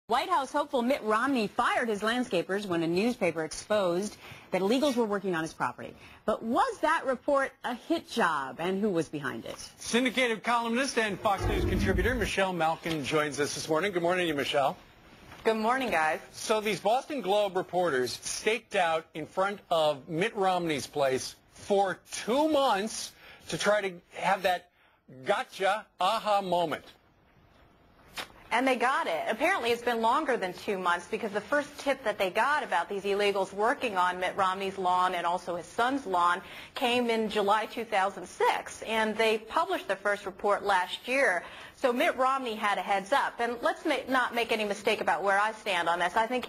White House hopeful Mitt Romney fired his landscapers when a newspaper exposed that illegals were working on his property. But was that report a hit job, and who was behind it? Syndicated columnist and Fox News contributor Michelle Malkin joins us this morning. Good morning to you, Michelle. Good morning, guys. So these Boston Globe reporters staked out in front of Mitt Romney's place for 2 months to try to have that gotcha, aha moment. And they got it. Apparently it's been longer than 2 months, because the first tip that they got about these illegals working on Mitt Romney's lawn and also his son's lawn came in July 2006. And they published the first report last year. So Mitt Romney had a heads up. And let's not make any mistake about where I stand on this. I think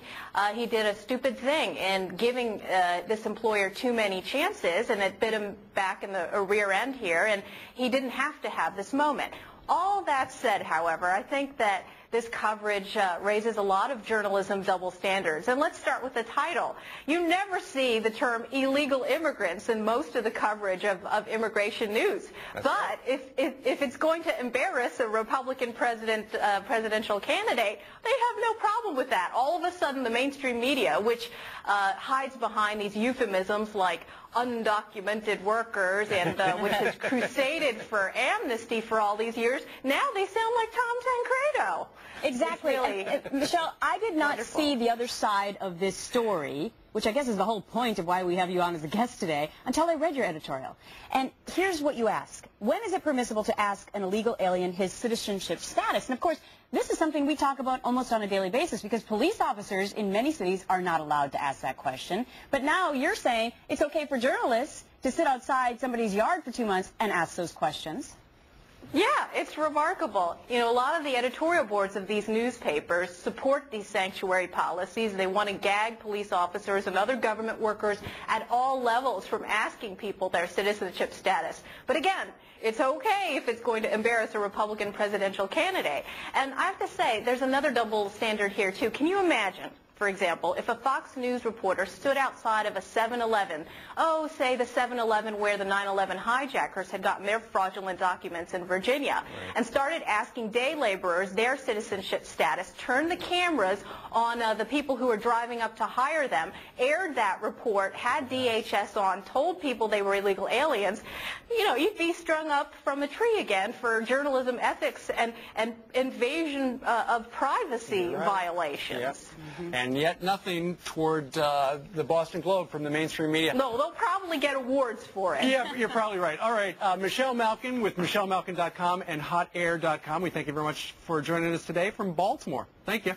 he did a stupid thing in giving this employer too many chances, and it bit him back in the rear end here, and he didn't have to have this moment. All that said, however, I think that this coverage raises a lot of journalism double standards. And let's start with the title. You never see the term illegal immigrants in most of the coverage of immigration news. That's but right. if it's going to embarrass a Republican presidential candidate, they have no problem with that. All of a sudden, the mainstream media, which hides behind these euphemisms like undocumented workers and which has crusaded for amnesty for all these years, now they sound like Tom Tancredo. Exactly. Really Michelle, I did not see the other side of this story, which I guess is the whole point of why we have you on as a guest today, until I read your editorial. And here's what you ask. When is it permissible to ask an illegal alien his citizenship status? And of course, this is something we talk about almost on a daily basis, because police officers in many cities are not allowed to ask that question. But now you're saying it's okay for journalists to sit outside somebody's yard for 2 months and ask those questions. Yeah, it's remarkable. You know, a lot of the editorial boards of these newspapers support these sanctuary policies. They want to gag police officers and other government workers at all levels from asking people their citizenship status. But again, it's okay if it's going to embarrass a Republican presidential candidate. And I have to say, there's another double standard here, too. Can you imagine, for example, if a Fox News reporter stood outside of a 7-Eleven, say the 7-Eleven where the 9/11 hijackers had gotten their fraudulent documents in Virginia, and started asking day laborers their citizenship status, turned the cameras on the people who were driving up to hire them, aired that report, had DHS on, told people they were illegal aliens, you know, you'd be strung up from a tree again for journalism ethics and invasion of privacy violations. Yep. And yet nothing toward the Boston Globe from the mainstream media. No, they'll probably get awards for it. Yeah, you're probably right. All right, Michelle Malkin with MichelleMalkin.com and HotAir.com. We thank you very much for joining us today from Baltimore. Thank you.